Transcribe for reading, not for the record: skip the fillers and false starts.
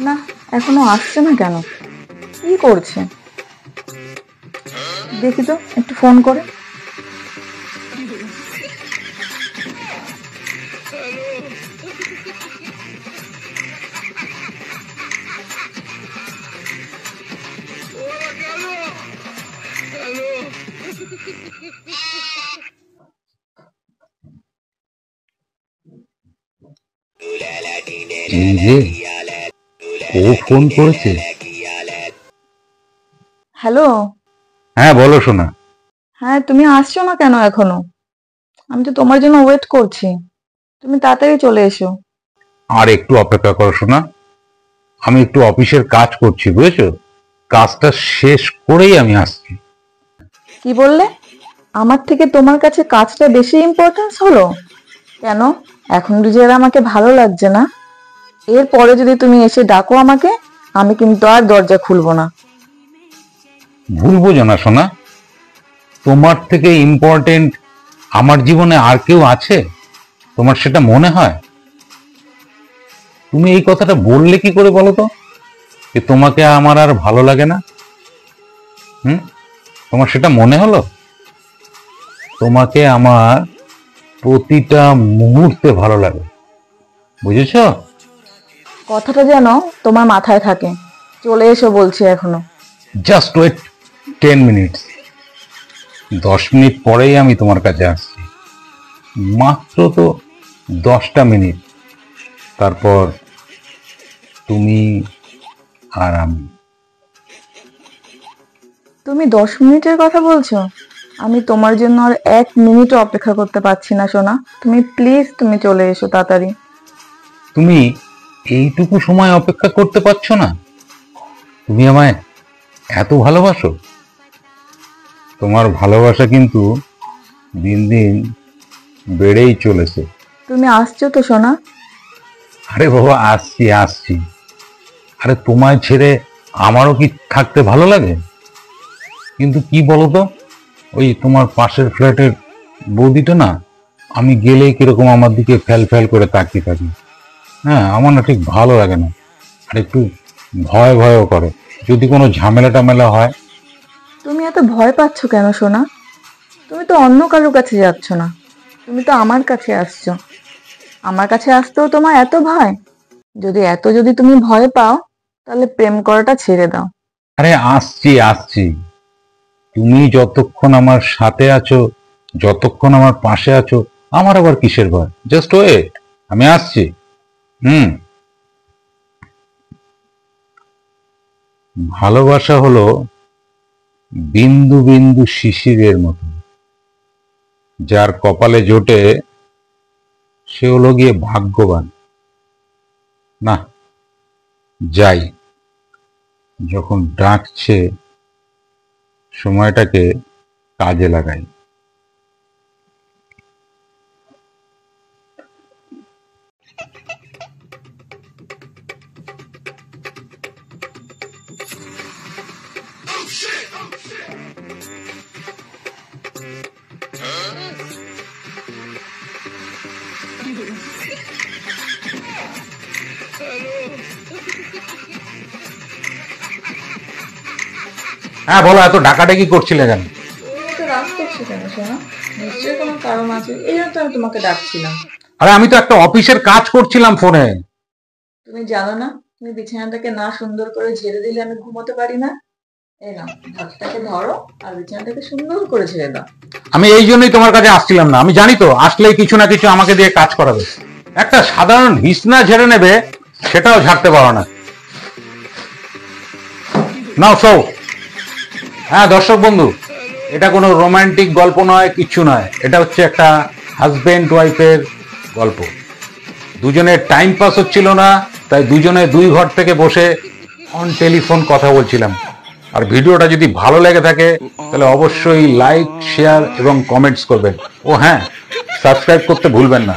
না, এখনো আসছে না কেন? কি করছে দেখি তো, একটু ফোন করে। এই যে ও ফোন করেছে। হ্যালো। হ্যাঁ বলো সোনা। হ্যাঁ, তুমি আসছো না কেন এখনো? আমি তো তোমার জন্য ওয়েট করছি, তুমি তাড়াতাড়ি চলে এসো। আর একটু অপেক্ষা করো সোনা, আমি একটু অফিসের কাজ করছি বুঝেছো, কাজটা শেষ করেই আমি আসছি। কি বললে? আমার থেকে তোমার কাছে কাজটা বেশি ইম্পর্টেন্স হলো? কেন? এখন বুঝি আর আমাকে ভালো লাগছে না? এরপরে যদি তুমি এসে ডাকো আমাকে, আমি কিন্তু আর দরজা খুলবো না। ভুল বোঝো না সোনা, তোমার থেকে ইম্পর্টেন্ট আমার জীবনে আর কেউ আছে তোমার সেটা মনে হয়? তুমি এই কথাটা বললে কি করে বলো তো, যে তোমাকে আমার আর ভালো লাগে না? তোমার সেটা মনে হলো? তোমাকে আমার প্রতিটা মুহূর্তে ভালো লাগে, বুঝেছ? কথাটা যেন তোমার মাথায় থাকে। চলে এসো বলছি এখনো। জাস্ট ওয়েট 10 মিনিটস, 10 মিনিট পরেই আমি তোমার কাছে আসছি। মাত্র তো 10টা মিনিট, তারপর তুমি আর আমি। তুমি 10 মিনিটের কথা বলছো? আমি তোমার জন্য আর 1 মিনিটও অপেক্ষা করতে পারছি না সোনা। তুমি প্লিজ, তুমি চলে এসো তাড়াতাড়ি। তুমি এইটুকু সময় অপেক্ষা করতে পারছো না? তুমি আমায় এত ভালোবাসো? তোমার ভালোবাসা কিন্তু দিন দিন বেড়েই চলেছে। তুমি আসছো তো সোনা? আরে বাবা, আসছি আসছি। আরে তোমায় ছেড়ে আমারও কি থাকতে ভালো লাগে? কিন্তু কি বলতো, ওই তোমার পাশের ফ্ল্যাটের বৌদিটা না, আমি গেলেই কিরকম আমার দিকে ফ্যাল ফ্যাল করে তাকিয়ে থাকি। হ্যাঁ, আমার না ঠিক ভালো লাগে না, আর একটু ভয় ভয়ও করে যদি কোনো ঝামেলা টামেলা হয়। তুমি এত ভয় পাচ্ছ কেন সোনা? তুমি তো অন্য কারোর কাছে যাচ্ছ না, তুমি তো আমার কাছে আসছো। আমার কাছে আসতেও তোমার এত ভয়? যদি তুমি ভয় পাও, তাহলে প্রেম করাটা ছেড়ে দাও। আরে আসছি আসছি, তুমি যতক্ষণ আমার সাথে আছো, যতক্ষণ আমার পাশে আছো, আমার আবার কিসের ভয়? জাস্ট ওয়েট, আমি আসছি। হুম। ভালোবাসা হলো বিন্দু বিন্দু শিশিরের মতো, যার কপালে জোটে সে হলো গিয়ে ভাগ্যবান। না, যাই, যখন ডাকছে সময়টাকে কাজে লাগাই। হ্যাঁ বলো, এত ডাকাডাকি করছিলে কেন? তো রাগ করছো কেন সোনা? নিশ্চয়ই কোনো কারণ আছে, এই জন্য তো আমি তোমাকে ডাকছিলাম। আরে আমি তো একটা অফিসের কাজ করছিলাম ফোনে। তুমি জানো না, তুমি বিছানাটাকে না সুন্দর করে ঝেড়ে দিলে আমি ঘুমোতে পারি না। এই নাও, ঢাকটাকে ধরো আর বিছানাটাকে সুন্দর করে ঝেড়ে দাও। আমি এই জন্যই তোমার কাছে আসছিলাম না, আমি জানি তো আসলেই কিছু না কিছু আমাকে দিয়ে কাজ করাবে। একটা সাধারণ বিছনা ঝেড়ে নেবে, সেটাও ঝাড়তে পারো না। নাও সৌ। হ্যাঁ দর্শক বন্ধু, এটা কোনো রোমান্টিক গল্প নয়, কিচ্ছু নয়, এটা হচ্ছে একটা হাজবেন্ড ওয়াইফের গল্প। দুজনের টাইম পাস হচ্ছিল না, তাই দুজনে দুই ঘর থেকে বসে অন টেলিফোন কথা বলছিলাম। আর ভিডিওটা যদি ভালো লেগে থাকে তাহলে অবশ্যই লাইক, শেয়ার এবং কমেন্টস করবেন। ও হ্যাঁ, সাবস্ক্রাইব করতে ভুলবেন না।